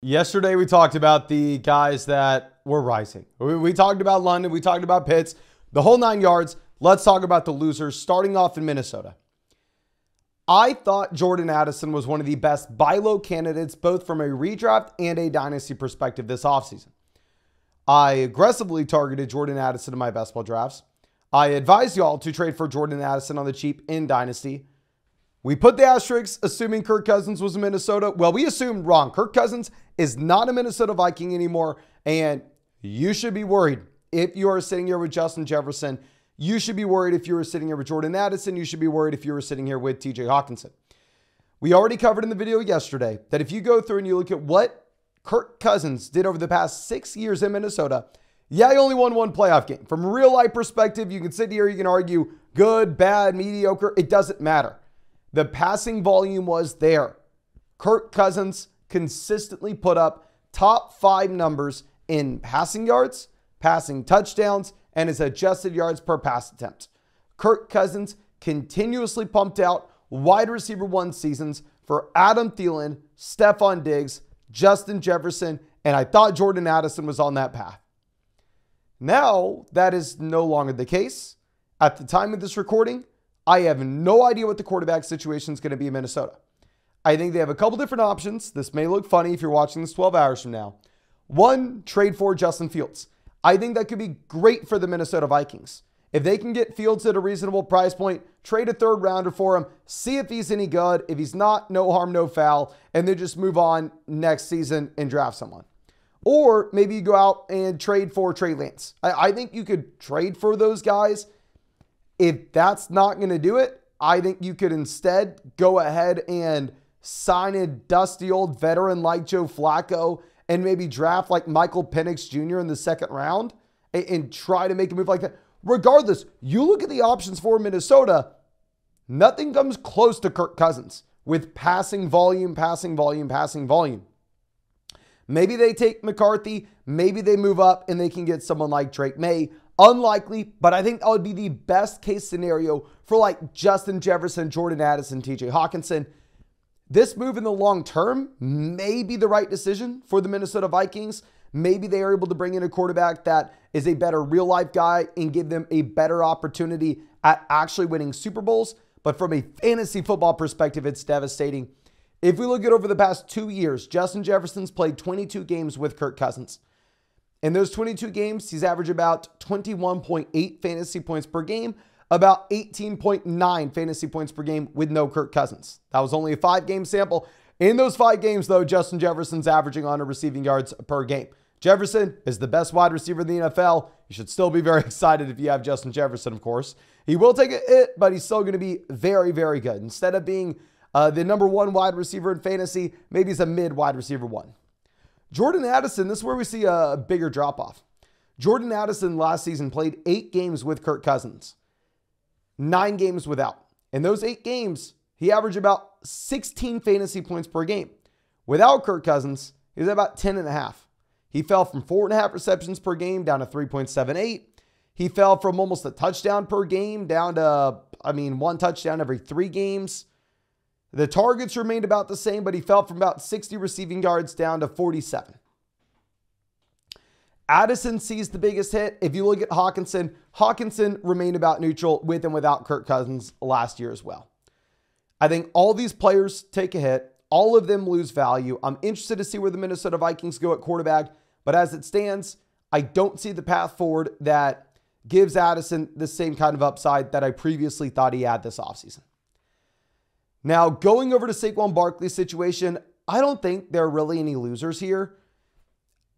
Yesterday, we talked about the guys that were rising. We talked about London. We talked about Pitts, the whole 9 yards. Let's talk about the losers, starting off in Minnesota. I thought Jordan Addison was one of the best buy low candidates, both from a redraft and a dynasty perspective this offseason. I aggressively targeted Jordan Addison in my best ball drafts. I advised y'all to trade for Jordan Addison on the cheap in dynasty. We put the asterisks assuming Kirk Cousins was in Minnesota. Well, we assumed wrong. Kirk Cousins is not a Minnesota Viking anymore, and you should be worried if you are sitting here with Justin Jefferson. You should be worried if you were sitting here with Jordan Addison. You should be worried if you were sitting here with TJ Hawkinson. We already covered in the video yesterday that if you go through and you look at what Kirk Cousins did over the past 6 years in Minnesota, yeah, he only won one playoff game. From a real life perspective, you can sit here, you can argue good, bad, mediocre. It doesn't matter. The passing volume was there. Kirk Cousins consistently put up top 5 numbers in passing yards, passing touchdowns, and his adjusted yards per pass attempt. Kirk Cousins continuously pumped out wide receiver 1 seasons for Adam Thielen, Stephon Diggs, Justin Jefferson, and I thought Jordan Addison was on that path. Now, that is no longer the case. At the time of this recording, I have no idea what the quarterback situation is going to be in Minnesota. I think they have a couple different options. This may look funny if you're watching this 12 hours from now. One, trade for Justin Fields. I think that could be great for the Minnesota Vikings. If they can get Fields at a reasonable price point, trade a 3rd rounder for him, see if he's any good. If he's not, no harm, no foul, and then just move on next season and draft someone. Or maybe you go out and trade for Trey Lance. I think you could trade for those guys. If that's not going to do it, I think you could instead go ahead and sign a dusty old veteran like Joe Flacco and maybe draft like Michael Penix Jr. in the 2nd round and try to make a move like that. Regardless, you look at the options for Minnesota, nothing comes close to Kirk Cousins with passing volume, passing volume, passing volume. Maybe they take McCarthy, maybe they move up and they can get someone like Drake May. Unlikely, but I think that would be the best case scenario for like Justin Jefferson, Jordan Addison, TJ Hawkinson. This move in the long term may be the right decision for the Minnesota Vikings. Maybe they are able to bring in a quarterback that is a better real life guy and give them a better opportunity at actually winning Super Bowls. But from a fantasy football perspective, it's devastating. If we look at over the past 2 years, Justin Jefferson's played 22 games with Kirk Cousins. In those 22 games, he's averaged about 21.8 fantasy points per game, about 18.9 fantasy points per game with no Kirk Cousins. That was only a 5-game sample. In those 5 games, though, Justin Jefferson's averaging on receiving yards per game. Jefferson is the best wide receiver in the NFL. You should still be very excited if you have Justin Jefferson, of course. He will take a hit, but he's still going to be very, very good. Instead of being the number 1 wide receiver in fantasy, maybe he's a mid wide receiver 1. Jordan Addison, this is where we see a bigger drop-off. Jordan Addison last season played 8 games with Kirk Cousins, 9 games without. In those 8 games, he averaged about 16 fantasy points per game. Without Kirk Cousins, he was at about 10.5. He fell from 4.5 receptions per game down to 3.78. He fell from almost a touchdown per game down to, 1 touchdown every 3 games. The targets remained about the same, but he fell from about 60 receiving yards down to 47. Addison sees the biggest hit. If you look at Hawkinson, Hawkinson remained about neutral with and without Kirk Cousins last year as well. I think all these players take a hit. All of them lose value. I'm interested to see where the Minnesota Vikings go at quarterback, but as it stands, I don't see the path forward that gives Addison the same kind of upside that I previously thought he had this offseason. Now, going over to Saquon Barkley's situation, I don't think there are really any losers here.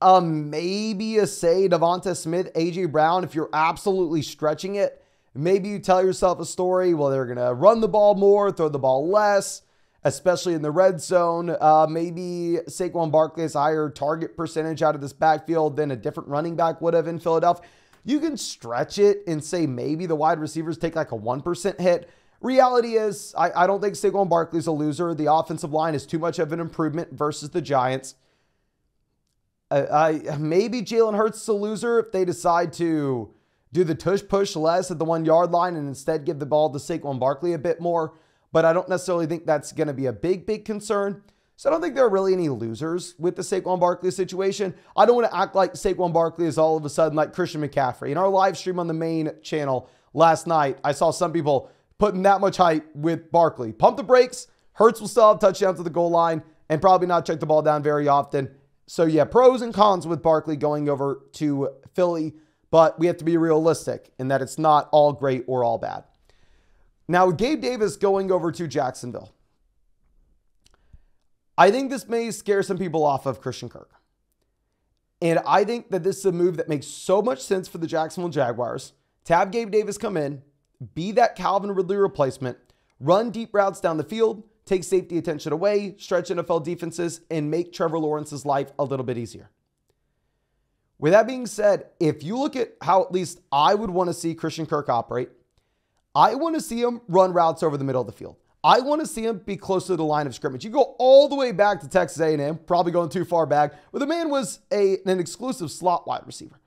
Maybe Devonta Smith, A.J. Brown, if you're absolutely stretching it. Maybe you tell yourself a story, well, they're going to run the ball more, throw the ball less, especially in the red zone. Maybe Saquon Barkley has a higher target percentage out of this backfield than a different running back would have in Philadelphia. You can stretch it and say maybe the wide receivers take like a 1% hit. Reality is, I don't think Saquon Barkley's a loser. The offensive line is too much of an improvement versus the Giants. Maybe Jalen Hurts is a loser if they decide to do the tush push less at the 1-yard line and instead give the ball to Saquon Barkley a bit more. But I don't necessarily think that's going to be a big concern. So I don't think there are really any losers with the Saquon Barkley situation. I don't want to act like Saquon Barkley is all of a sudden like Christian McCaffrey. In our live stream on the main channel last night, I saw some people putting that much hype with Barkley. Pump the brakes. Hurts will still have touchdowns at the goal line and probably not check the ball down very often. So yeah, pros and cons with Barkley going over to Philly, but we have to be realistic in that it's not all great or all bad. Now, Gabe Davis going over to Jacksonville. I think this may scare some people off of Christian Kirk. And I think that this is a move that makes so much sense for the Jacksonville Jaguars to have Gabe Davis come in, be that Calvin Ridley replacement, run deep routes down the field, take safety attention away, stretch NFL defenses, and make Trevor Lawrence's life a little bit easier. With that being said, if you look at how at least I would want to see Christian Kirk operate, I want to see him run routes over the middle of the field. I want to see him be close to the line of scrimmage. You go all the way back to Texas A&M, probably going too far back, where the man was an exclusive slot wide receiver.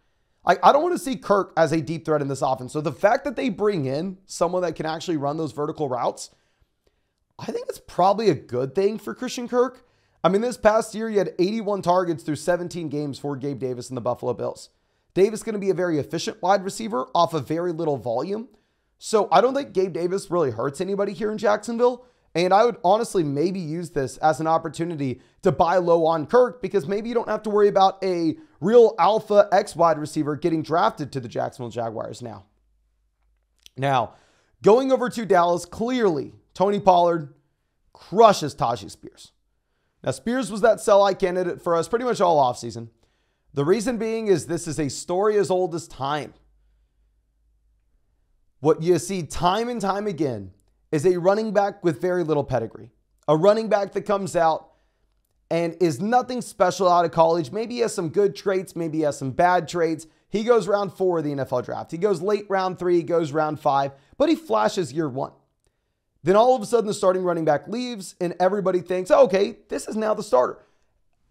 I don't want to see Kirk as a deep threat in this offense. So the fact that they bring in someone that can actually run those vertical routes, I think it's probably a good thing for Christian Kirk. I mean, this past year, he had 81 targets through 17 games for Gabe Davis and the Buffalo Bills. Davis is going to be a very efficient wide receiver off of very little volume. So I don't think Gabe Davis really hurts anybody here in Jacksonville. And I would honestly maybe use this as an opportunity to buy low on Kirk because maybe you don't have to worry about a real alpha X wide receiver getting drafted to the Jacksonville Jaguars now. Now, going over to Dallas, clearly Tony Pollard crushes Tajay Spears. Now, Spears was that sell-high candidate for us pretty much all offseason. The reason being is this is a story as old as time. What you see time and time again is a running back with very little pedigree. A running back that comes out and is nothing special out of college. Maybe he has some good traits. Maybe he has some bad traits. He goes round 4 of the NFL draft. He goes late round 3. He goes round 5. But he flashes year 1. Then all of a sudden the starting running back leaves and everybody thinks, oh, okay, this is now the starter.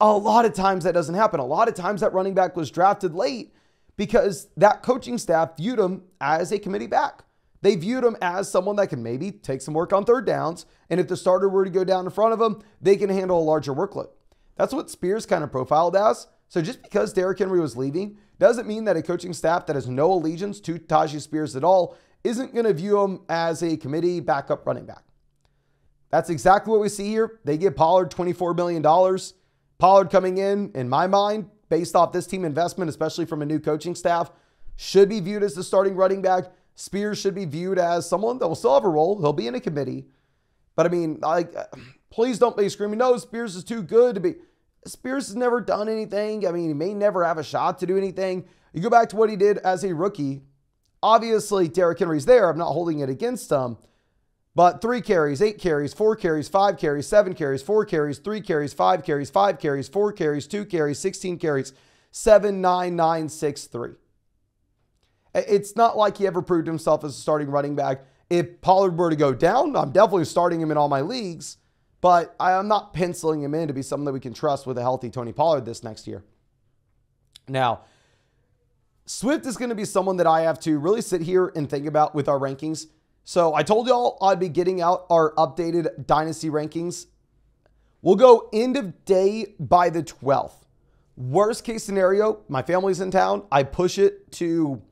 A lot of times that doesn't happen. A lot of times that running back was drafted late because that coaching staff viewed him as a committee back. They viewed him as someone that can maybe take some work on third downs. And if the starter were to go down in front of him, they can handle a larger workload. That's what Spears kind of profiled as. So just because Derrick Henry was leaving doesn't mean that a coaching staff that has no allegiance to Tajay Spears at all isn't going to view him as a committee backup running back. That's exactly what we see here. They give Pollard $24 million. Pollard coming in my mind, based off this team investment, especially from a new coaching staff, should be viewed as the starting running back. Spears should be viewed as someone that will still have a role. He'll be in a committee. But I mean, please don't be screaming, no, Spears is too good to be. Spears has never done anything. I mean, he may never have a shot to do anything. You go back to what he did as a rookie. Obviously, Derrick Henry's there. I'm not holding it against him. But 3 carries, 8 carries, 4 carries, 5 carries, 7 carries, 4 carries, 3 carries, 5 carries, 5 carries, 4 carries, 2 carries, 16 carries, 7, 9, 9, 6, 3. It's not like he ever proved himself as a starting running back. If Pollard were to go down, I'm definitely starting him in all my leagues, but I'm not penciling him in to be someone that we can trust with a healthy Tony Pollard this next year. Now, Swift is going to be someone that I have to really sit here and think about with our rankings. So I told y'all I'd be getting out our updated Dynasty rankings. We'll go end of day by the 12th. Worst case scenario, my family's in town. I push it to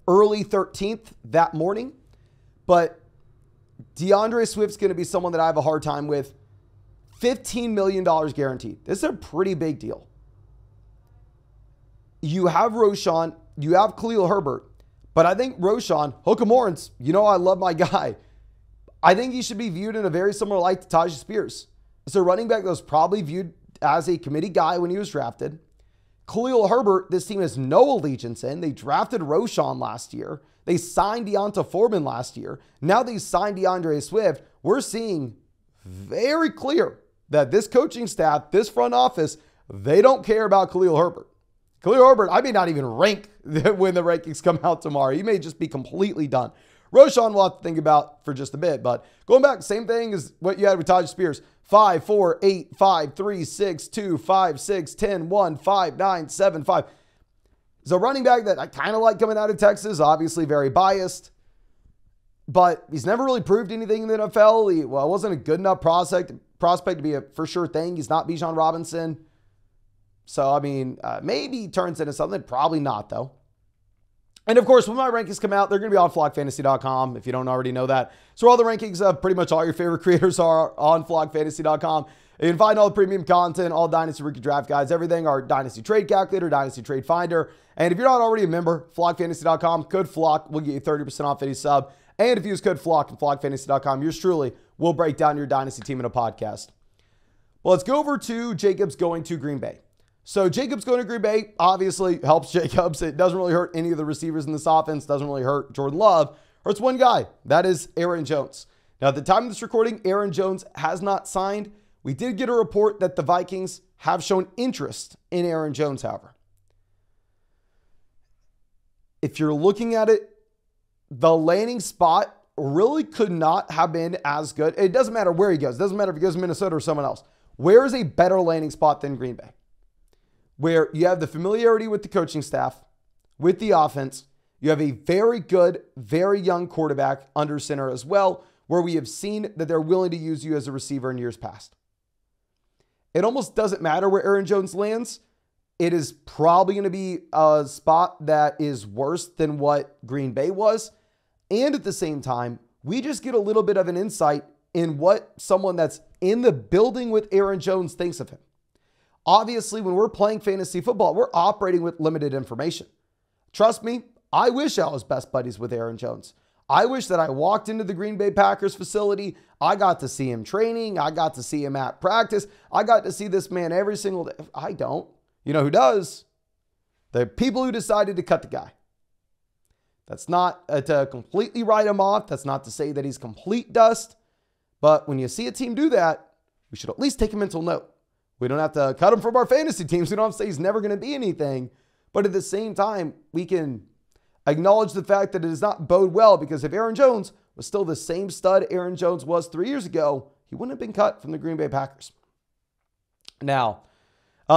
early 13th that morning. But DeAndre Swift's going to be someone that I have a hard time with. $15 million guaranteed. This is a pretty big deal. You have Roschon, you have Khalil Herbert, but I think Roschon, Hookamorans, you know I love my guy. I think he should be viewed in a very similar light to Tajay Spears. It's a running back that was probably viewed as a committee guy when he was drafted. Khalil Herbert, this team has no allegiance in. They drafted Roschon last year. They signed Deonta Foreman last year. Now they signed DeAndre Swift. We're seeing very clear that this coaching staff, this front office, they don't care about Khalil Herbert. Khalil Herbert, I may not even rank when the rankings come out tomorrow. He may just be completely done. Roschon we'll have to think about for just a bit, but going back, same thing as what you had with Tajay Spears. 5, 4, 8, 5, 3, 6, 2, 5, 6, 10, 1, 5, 9, 7, 5. He's a running back that I kind of like coming out of Texas, obviously very biased, but he's never really proved anything in the NFL. He wasn't a good enough prospect to be a for sure thing. He's not Bijan Robinson. So, I mean, maybe he turns into something. Probably not, though. And, of course, when my rankings come out, they're going to be on flockfantasy.com if you don't already know that. So all the rankings of pretty much all your favorite creators are on flockfantasy.com. You can find all the premium content, all Dynasty Rookie Draft Guides, everything, our Dynasty Trade Calculator, Dynasty Trade Finder. And if you're not already a member, flockfantasy.com, code FLOCK will get you 30% off any sub. And if you use code FLOCK at flockfantasy.com, yours truly will break down your Dynasty team in a podcast. Well, let's go over to Jacobs going to Green Bay. So Jacobs going to Green Bay obviously helps Jacobs. It doesn't really hurt any of the receivers in this offense. Doesn't really hurt Jordan Love. Hurts one guy. That is Aaron Jones. Now, at the time of this recording, Aaron Jones has not signed. We did get a report that the Vikings have shown interest in Aaron Jones, however. If you're looking at it, the landing spot really could not have been as good. It doesn't matter where he goes. It doesn't matter if he goes to Minnesota or someone else. Where is a better landing spot than Green Bay? Where you have the familiarity with the coaching staff, with the offense. You have a very good, very young quarterback under center as well, where we have seen that they're willing to use you as a receiver in years past. It almost doesn't matter where Aaron Jones lands. It is probably going to be a spot that is worse than what Green Bay was. And at the same time, we just get a little bit of an insight in what someone that's in the building with Aaron Jones thinks of him. Obviously, when we're playing fantasy football, we're operating with limited information. Trust me, I wish I was best buddies with Aaron Jones. I wish that I walked into the Green Bay Packers facility. I got to see him training. I got to see him at practice. I got to see this man every single day. I don't. You know who does? The people who decided to cut the guy. That's not to completely write him off. That's not to say that he's complete dust. But when you see a team do that, we should at least take a mental note. We don't have to cut him from our fantasy teams. We don't have to say he's never going to be anything. But at the same time, we can acknowledge the fact that it does not bode well, because if Aaron Jones was still the same stud Aaron Jones was 3 years ago, he wouldn't have been cut from the Green Bay Packers. Now,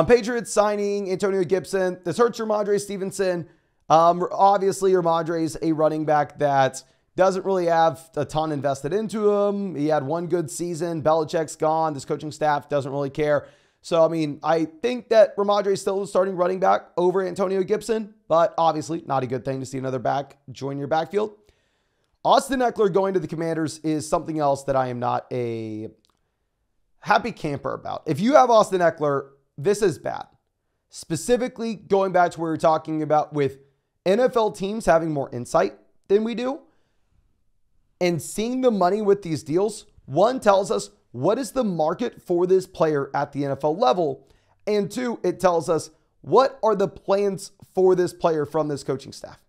Patriots signing Antonio Gibson. This hurts Ramondre Stevenson. Obviously, Ramondre's a running back that doesn't really have a ton invested into him. He had one good season. Belichick's gone. This coaching staff doesn't really care. So, I mean, I think that Ramondre is still the starting running back over Antonio Gibson, but obviously not a good thing to see another back join your backfield. Austin Ekeler going to the Commanders is something else that I am not a happy camper about. If you have Austin Ekeler, this is bad. Specifically, going back to where we're talking about with NFL teams having more insight than we do and seeing the money with these deals, one tells us what is the market for this player at the NFL level, and two, it tells us what are the plans for this player from this coaching staff.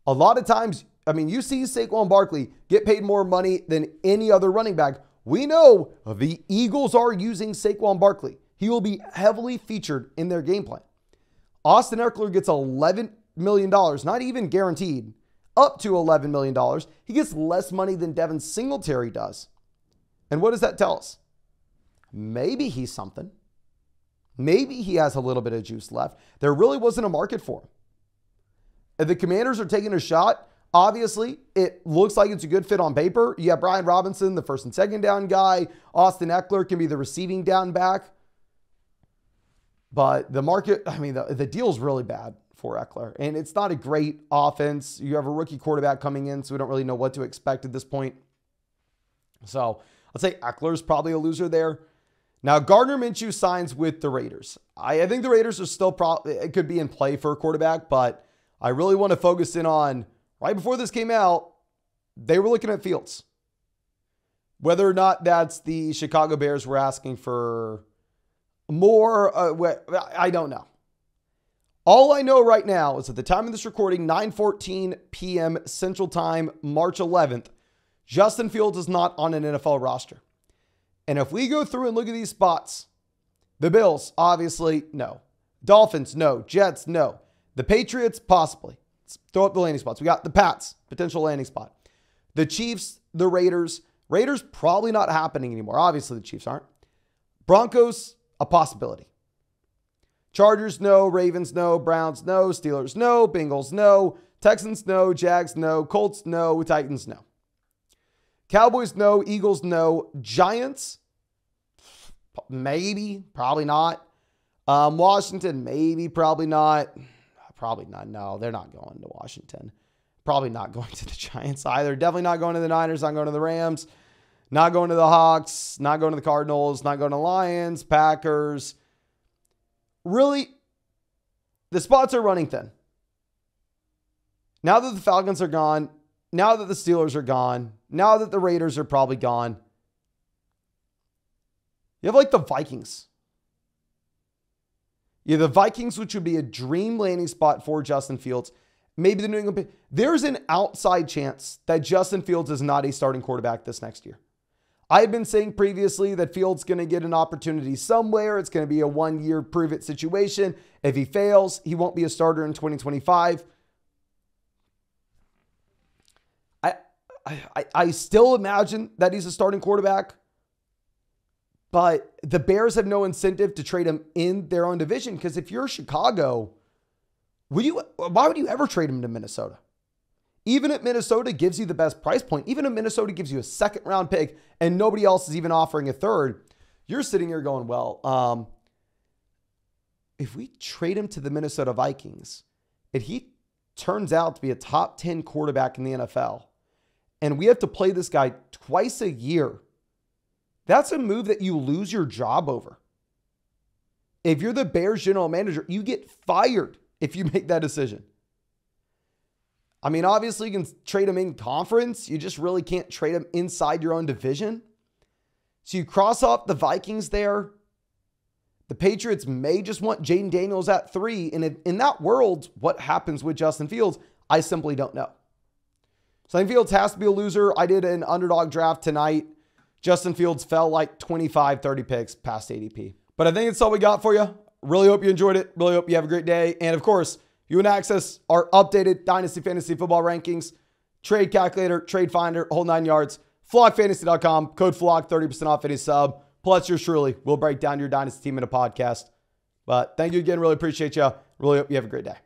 A lot of times, I mean, you see Saquon Barkley get paid more money than any other running back. We know the Eagles are using Saquon Barkley. He will be heavily featured in their game plan. Austin Ekeler gets $11 million, not even guaranteed, up to $11 million. He gets less money than Devin Singletary does. And what does that tell us? Maybe he's something. Maybe he has a little bit of juice left. There really wasn't a market for him. If the Commanders are taking a shot, obviously, it looks like it's a good fit on paper. You have Brian Robinson, the first and second down guy. Austin Ekeler can be the receiving down back. But the market, I mean, the deal's really bad for Ekeler. And it's not a great offense. You have a rookie quarterback coming in, so we don't really know what to expect at this point. So I'd say Eckler's probably a loser there. Now, Gardner Minshew signs with the Raiders. I think the Raiders are still it could be in play for a quarterback, but I really want to focus in on, right before this came out, they were looking at Fields. Whether or not that's the Chicago Bears were asking for more, I don't know. All I know right now is at the time of this recording, 9:14 p.m. Central Time, March 11th, Justin Fields is not on an NFL roster. And if we go through and look at these spots, the Bills, obviously, no. Dolphins, no. Jets, no. The Patriots, possibly. Let's throw up the landing spots. We got the Pats, potential landing spot. The Chiefs, the Raiders. Raiders, probably not happening anymore. Obviously, the Chiefs aren't. Broncos, a possibility. Chargers, no. Ravens, no. Browns, no. Steelers, no. Bengals, no. Texans, no. Jags, no. Colts, no. Titans, no. Cowboys, no. Eagles, no. Giants, Maybe, probably not. Washington, maybe, probably not. Probably not. No, they're not going to Washington. Probably not going to the Giants either. Definitely not going to the Niners, not going to the Rams, not going to the Hawks, not going to the Cardinals, not going to Lions, Packers. Really, the spots are running thin. Now that the Falcons are gone, now that the Steelers are gone, now that the Raiders are probably gone, you have like the Vikings. You have the Vikings, which would be a dream landing spot for Justin Fields. Maybe the New England. There's an outside chance that Justin Fields is not a starting quarterback this next year. I've been saying previously that Fields is going to get an opportunity somewhere. It's going to be a one-year prove-it situation. If he fails, he won't be a starter in 2025. I still imagine that he's a starting quarterback, but the Bears have no incentive to trade him in their own division, because if you're Chicago, why would you ever trade him to Minnesota? Even if Minnesota gives you the best price point, even if Minnesota gives you a second-round pick and nobody else is even offering a third, you're sitting here going, well, if we trade him to the Minnesota Vikings, and he turns out to be a top 10 quarterback in the NFL, and we have to play this guy twice a year, that's a move that you lose your job over. If you're the Bears general manager, you get fired if you make that decision. I mean, obviously you can trade him in conference. You just really can't trade him inside your own division. So you cross off the Vikings there. The Patriots may just want Jaden Daniels at 3. And in that world, what happens with Justin Fields, I simply don't know. So I think Fields has to be a loser. I did an underdog draft tonight. Justin Fields fell like 25, 30 picks past ADP. But I think that's all we got for you. Really hope you enjoyed it. Really hope you have a great day. And of course, you can access our updated Dynasty Fantasy Football rankings, trade calculator, trade finder, whole 9 yards, flockfantasy.com, code FLOCK, 30% off any sub. Plus, yours truly will break down your Dynasty team in a podcast. But thank you again. Really appreciate you. Really hope you have a great day.